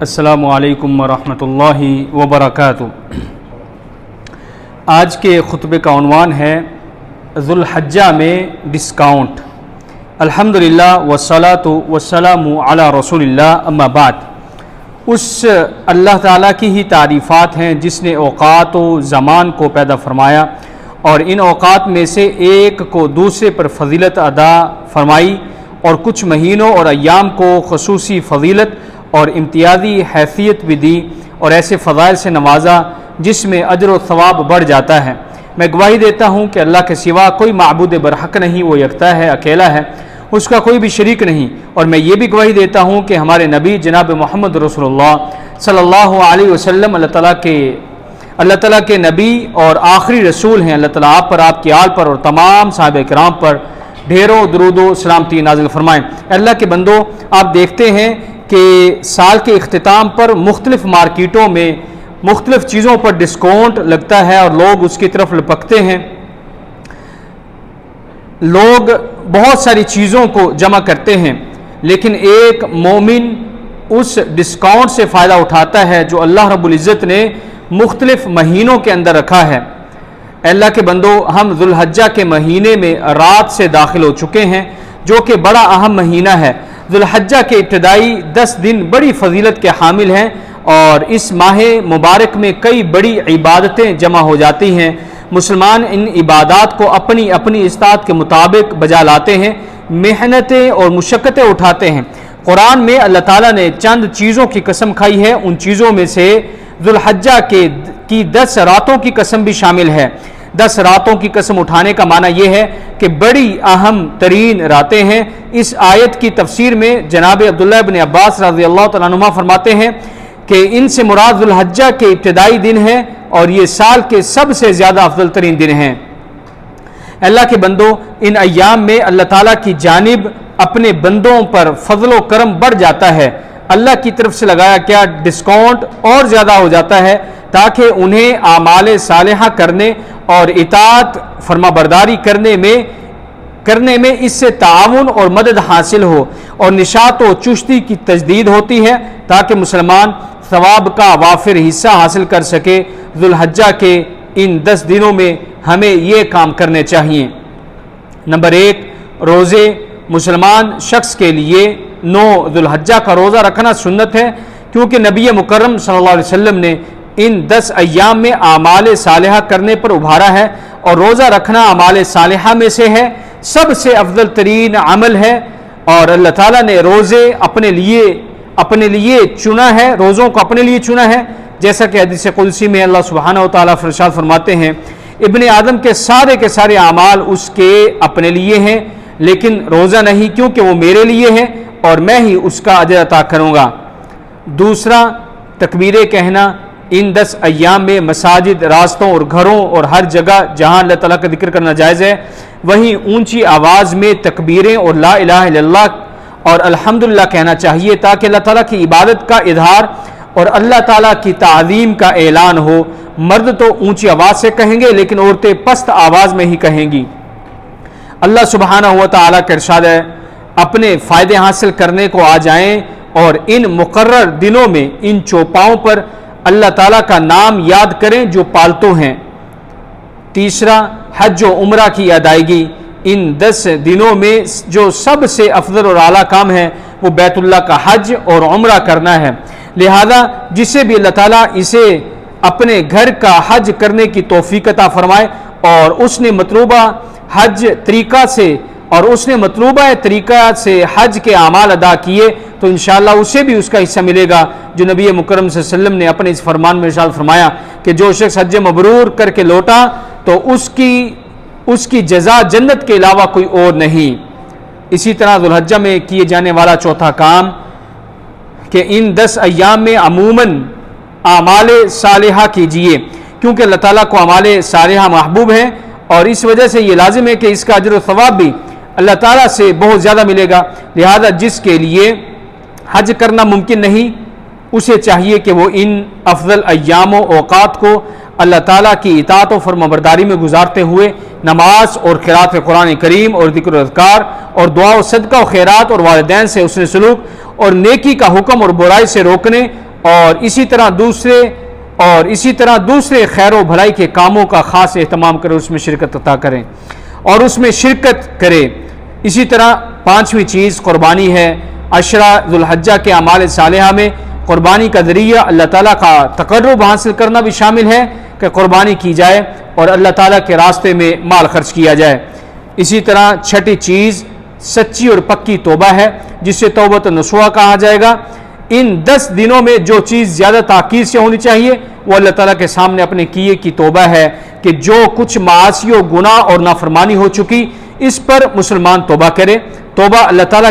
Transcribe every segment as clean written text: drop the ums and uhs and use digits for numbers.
السلام علیکم ورحمۃ اللہ وبرکاتہ۔ آج کے خطبے کا عنوان ہے ذوالحجہ میں ڈسکاؤنٹ۔ الحمدللہ والصلاۃ والسلام علی رسول اللہ، اما بعد۔ اس اللہ تعالیٰ کی ہی تعریفات ہیں جس نے اوقات و زمان کو پیدا فرمایا اور ان اوقات میں سے ایک کو دوسرے پر فضیلت عطا فرمائی اور کچھ مہینوں اور ایام کو خصوصی فضیلت اور امتیازی حیثیت بھی دی اور ایسے فضائل سے نوازا جس میں اجر و ثواب بڑھ جاتا ہے۔ میں گواہی دیتا ہوں کہ اللہ کے سوا کوئی معبود برحق نہیں، وہ یکتا ہے، اکیلا ہے، اس کا کوئی بھی شریک نہیں، اور میں یہ بھی گواہی دیتا ہوں کہ ہمارے نبی جناب محمد رسول اللہ صلی اللہ علیہ وسلم اللہ تعالیٰ کے نبی اور آخری رسول ہیں۔ اللہ تعالیٰ آپ پر، آپ کی آل پر اور تمام صحابہ کرام پر ڈھیروں درود و سلامتی نازل فرمائیں۔ اللہ کے بندو، آپ دیکھتے ہیں کہ سال کے اختتام پر مختلف مارکیٹوں میں مختلف چیزوں پر ڈسکاؤنٹ لگتا ہے اور لوگ اس کی طرف لپکتے ہیں۔ لوگ بہت ساری چیزوں کو جمع کرتے ہیں، لیکن ایک مومن اس ڈسکاؤنٹ سے فائدہ اٹھاتا ہے جو اللہ رب العزت نے مختلف مہینوں کے اندر رکھا ہے۔ اللہ کے بندو، ہم ذوالحجہ کے مہینے میں رات سے داخل ہو چکے ہیں، جو کہ بڑا اہم مہینہ ہے۔ ذوالحجہ کے ابتدائی 10 دن بڑی فضیلت کے حامل ہیں اور اس ماہ مبارک میں کئی بڑی عبادتیں جمع ہو جاتی ہیں۔ مسلمان ان عبادات کو اپنی اپنی استطاعت کے مطابق بجا لاتے ہیں، محنتیں اور مشقتیں اٹھاتے ہیں۔ قرآن میں اللہ تعالیٰ نے چند چیزوں کی قسم کھائی ہے، ان چیزوں میں سے ذوالحجہ کی 10 راتوں کی قسم بھی شامل ہے۔ 10 راتوں کی قسم اٹھانے کا معنی یہ ہے کہ بڑی اہم ترین راتیں ہیں۔ اس آیت کی تفسیر میں جناب عبداللہ ابن عباس رضی اللہ تعالیٰ عنہما فرماتے ہیں کہ ان سے مراد ذوالحجہ کے ابتدائی دن ہیں اور یہ سال کے سب سے زیادہ افضل ترین دن ہیں۔ اللہ کے بندوں، ان ایام میں اللہ تعالیٰ کی جانب اپنے بندوں پر فضل و کرم بڑھ جاتا ہے۔ اللہ کی طرف سے لگایا کیا ڈسکاؤنٹ اور زیادہ ہو جاتا ہے تاکہ انہیں اعمال صالحہ کرنے اور اطاعت فرما برداری کرنے میں اس سے تعاون اور مدد حاصل ہو اور نشاط و چستی کی تجدید ہوتی ہے تاکہ مسلمان ثواب کا وافر حصہ حاصل کر سکے۔ ذوالحجہ کے ان 10 دنوں میں ہمیں یہ کام کرنے چاہیے۔ نمبر 1، روزے۔ مسلمان شخص کے لیے 9 ذوالحجہ کا روزہ رکھنا سنت ہے، کیونکہ نبی مکرم صلی اللہ علیہ وسلم نے ان 10 ایام میں اعمال صالحہ کرنے پر ابھارا ہے اور روزہ رکھنا اعمال صالحہ میں سے ہے، سب سے افضل ترین عمل ہے، اور اللہ تعالیٰ نے روزے اپنے لیے چنا ہے، روزوں کو اپنے لیے چنا ہے، جیسا کہ حدیث قدسی میں اللہ سبحانہ و تعالیٰ ارشاد فرماتے ہیں ابن آدم کے سارے اعمال اس کے اپنے لیے ہیں، لیکن روزہ نہیں، کیونکہ وہ میرے لیے ہے اور میں ہی اس کا اجر عطا کروں گا۔ دوسرا، تکبیریں کہنا۔ ان 10 ایام میں مساجد، راستوں اور گھروں اور ہر جگہ جہاں اللہ تعالیٰ کا ذکر کرنا جائز ہے، وہیں اونچی آواز میں تکبیریں اور لا الہ الا اللہ اور الحمدللہ کہنا چاہیے تاکہ اللہ تعالیٰ کی عبادت کا اظہار اور اللہ تعالیٰ کی تعظیم کا اعلان ہو۔ مرد تو اونچی آواز سے کہیں گے، لیکن عورتیں پست آواز میں ہی کہیں گی۔ اللہ سبحانہ و تعالیٰ کا ارشاد ہے، اپنے فائدے حاصل کرنے کو آ جائیں اور ان مقرر دنوں میں ان چوپاؤں پر اللہ تعالیٰ کا نام یاد کریں جو پالتو ہیں۔ تیسرا، حج و عمرہ کی ادائیگی۔ ان 10 دنوں میں جو سب سے افضل اور اعلیٰ کام ہے وہ بیت اللہ کا حج اور عمرہ کرنا ہے، لہذا جسے بھی اللہ تعالیٰ اسے اپنے گھر کا حج کرنے کی توفیق عطا فرمائے اور اس نے مطلوبہ طریقہ سے حج کے اعمال ادا کیے تو انشاءاللہ اسے بھی اس کا حصہ ملے گا، جو نبی مکرم صلی اللہ علیہ وسلم نے اپنے اس فرمان میں ارشاد فرمایا کہ جو شخص حج مبرور کر کے لوٹا تو اس کی جزا جنت کے علاوہ کوئی اور نہیں۔ اسی طرح ذوالحجہ میں کیے جانے والا چوتھا کام کہ ان 10 ایام میں عموماً اعمال صالحہ کیجیے، کیونکہ اللہ تعالیٰ کو اعمال صالحہ محبوب ہیں اور اس وجہ سے یہ لازم ہے کہ اس کا اجر و ثواب بھی اللہ تعالیٰ سے بہت زیادہ ملے گا، لہذا جس کے لیے حج کرنا ممکن نہیں اسے چاہیے کہ وہ ان افضل ایام و اوقات کو اللہ تعالیٰ کی اطاعت و فرمانبرداری میں گزارتے ہوئے نماز اور قرات قرآن کریم اور ذکر و اذکار اور دعا و صدقہ و خیرات اور والدین سے حسن سلوک اور نیکی کا حکم اور برائی سے روکنے اور اسی طرح دوسرے خیر و بھلائی کے کاموں کا خاص اہتمام کرے، اس میں شرکت عطا کریں اور اس میں شرکت کرے۔ اسی طرح 5ویں چیز قربانی ہے۔ عشرہ ذو الحجہ کے اعمال صالحہ میں قربانی کا ذریعہ اللہ تعالیٰ کا تقرب حاصل کرنا بھی شامل ہے کہ قربانی کی جائے اور اللہ تعالیٰ کے راستے میں مال خرچ کیا جائے۔ اسی طرح 6ٹھی چیز سچی اور پکی توبہ ہے، جسے توبۃ نصوحہ کہا جائے گا۔ ان 10 دنوں میں جو چیز زیادہ تاکید سے ہونی چاہیے وہ اللہ تعالیٰ کے سامنے اپنے کیے کی توبہ ہے کہ جو کچھ معاصی و گناہ اور نافرمانی ہو چکی اس پر مسلمان توبہ کرے۔ توبہ اللہ تعالیٰ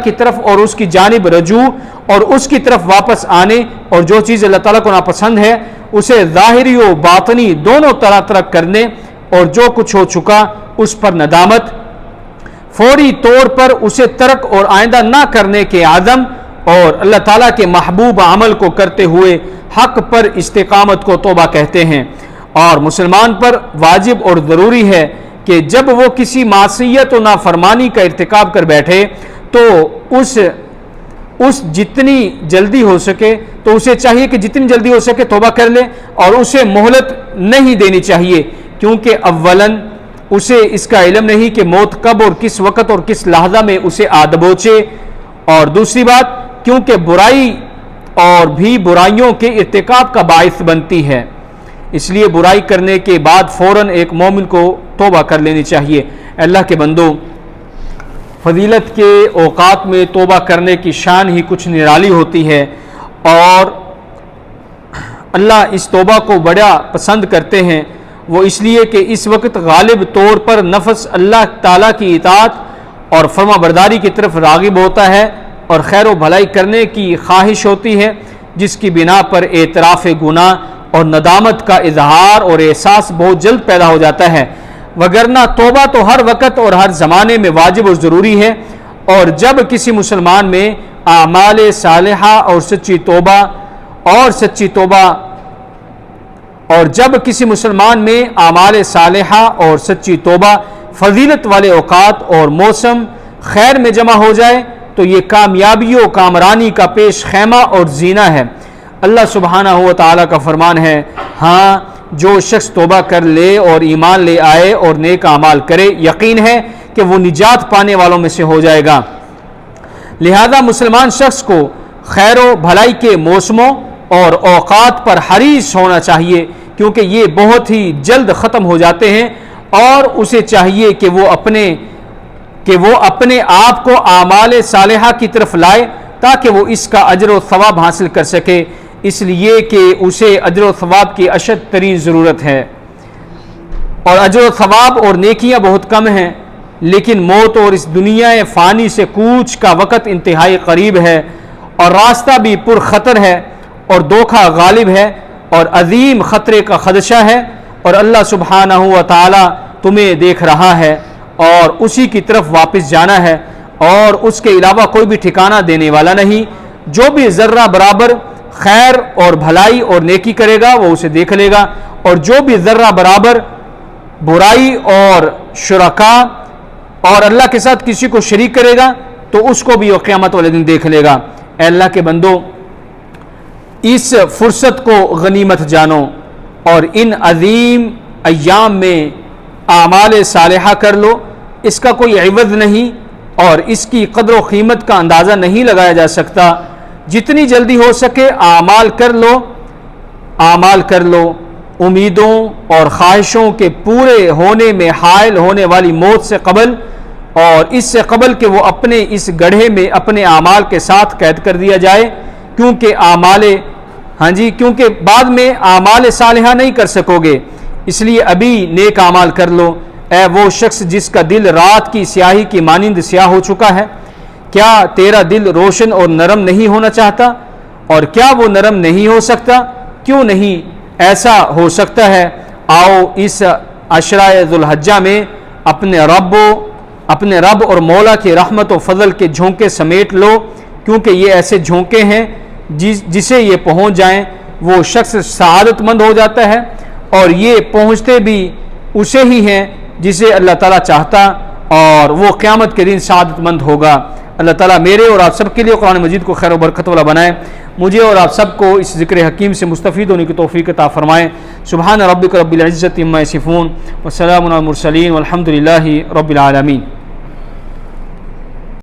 کی طرف اور اس کی جانب رجوع اور اس کی طرف واپس آنے، اور جو چیز اللہ تعالیٰ کو ناپسند ہے اسے ظاہری و باطنی دونوں طرح ترک کرنے، اور جو کچھ ہو چکا اس پر ندامت، فوری طور پر اسے ترک اور آئندہ نہ کرنے کے عزم، اور اللہ تعالیٰ کے محبوب عمل کو کرتے ہوئے حق پر استقامت کو توبہ کہتے ہیں۔ اور مسلمان پر واجب اور ضروری ہے کہ جب وہ کسی معصیت و نافرمانی کا ارتکاب کر بیٹھے تو جتنی جلدی ہو سکے تو اسے چاہیے کہ جتنی جلدی ہو سکے توبہ کر لے، اور اسے مہلت نہیں دینی چاہیے، کیونکہ اولاً اسے اس کا علم نہیں کہ موت کب اور کس وقت اور کس لحظہ میں اسے آ دبوچے، اور دوسری بات کیونکہ برائی اور بھی برائیوں کے ارتکاب کا باعث بنتی ہے، اس لیے برائی کرنے کے بعد فوراً ایک مومن کو توبہ کر لینی چاہیے۔ اللہ کے بندو، فضیلت کے اوقات میں توبہ کرنے کی شان ہی کچھ نرالی ہوتی ہے، اور اللہ اس توبہ کو بڑا پسند کرتے ہیں، وہ اس لیے کہ اس وقت غالب طور پر نفس اللہ تعالیٰ کی اطاعت اور فرما برداری کی طرف راغب ہوتا ہے اور خیر و بھلائی کرنے کی خواہش ہوتی ہے، جس کی بنا پر اعتراف گناہ اور ندامت کا اظہار اور احساس بہت جلد پیدا ہو جاتا ہے، وگرنہ توبہ تو ہر وقت اور ہر زمانے میں واجب اور ضروری ہے۔ اور جب کسی مسلمان میں اعمال صالحہ اور سچی توبہ فضیلت والے اوقات اور موسم خیر میں جمع ہو جائے تو یہ کامیابی و کامرانی کا پیش خیمہ اور زینہ ہے۔ اللہ سبحانہ و تعالیٰ کا فرمان ہے، ہاں جو شخص توبہ کر لے اور ایمان لے آئے اور نیک اعمال کرے، یقین ہے کہ وہ نجات پانے والوں میں سے ہو جائے گا۔ لہذا مسلمان شخص کو خیر و بھلائی کے موسموں اور اوقات پر حریص ہونا چاہیے، کیونکہ یہ بہت ہی جلد ختم ہو جاتے ہیں، اور اسے چاہیے کہ وہ اپنے آپ کو اعمال صالحہ کی طرف لائے تاکہ وہ اس کا اجر و ثواب حاصل کر سکے، اس لیے کہ اسے اجر و ثواب کی اشد ترین ضرورت ہے، اور اجر و ثواب اور نیکیاں بہت کم ہیں، لیکن موت اور اس دنیا فانی سے کوچ کا وقت انتہائی قریب ہے، اور راستہ بھی پر خطر ہے، اور دھوکہ غالب ہے، اور عظیم خطرے کا خدشہ ہے، اور اللہ سبحانہ و تعالی تمہیں دیکھ رہا ہے اور اسی کی طرف واپس جانا ہے، اور اس کے علاوہ کوئی بھی ٹھکانہ دینے والا نہیں۔ جو بھی ذرہ برابر خیر اور بھلائی اور نیکی کرے گا وہ اسے دیکھ لے گا، اور جو بھی ذرہ برابر برائی اور شرکا اور اللہ کے ساتھ کسی کو شریک کرے گا تو اس کو بھی وہ قیامت والے دن دیکھ لے گا۔ اے اللہ کے بندو، اس فرصت کو غنیمت جانو اور ان عظیم ایام میں اعمال صالحہ کر لو، اس کا کوئی عوض نہیں اور اس کی قدر و قیمت کا اندازہ نہیں لگایا جا سکتا۔ جتنی جلدی ہو سکے اعمال کر لو، امیدوں اور خواہشوں کے پورے ہونے میں حائل ہونے والی موت سے قبل، اور اس سے قبل کہ وہ اپنے اس گڑھے میں اپنے اعمال کے ساتھ قید کر دیا جائے، کیونکہ بعد میں اعمال صالحہ نہیں کر سکو گے، اس لیے ابھی نیک اعمال کر لو۔ اے وہ شخص جس کا دل رات کی سیاہی کی مانند سیاہ ہو چکا ہے، کیا تیرا دل روشن اور نرم نہیں ہونا چاہتا؟ اور کیا وہ نرم نہیں ہو سکتا؟ کیوں نہیں ایسا ہو سکتا ہے؟ آؤ اس عشرہ ذو الحجہ میں اپنے رب اور مولا کی رحمت و فضل کے جھونکے سمیٹ لو، کیونکہ یہ ایسے جھونکے ہیں جسے یہ پہنچ جائیں وہ شخص سعادت مند ہو جاتا ہے، اور یہ پہنچتے بھی اسے ہی ہیں جسے اللہ تعالیٰ چاہتا اور وہ قیامت کے دن سعادت مند ہوگا۔ اللہ تعالیٰ میرے اور آپ سب کے لیے قرآن مجید کو خیر و برکت والا بنائے، مجھے اور آپ سب کو اس ذکر حکیم سے مستفید ہونے کی توفیق عطا فرمائے۔ سبحان ربک رب العزت عما یصفون وسلام علی المرسلین والحمد للہ رب العالمین۔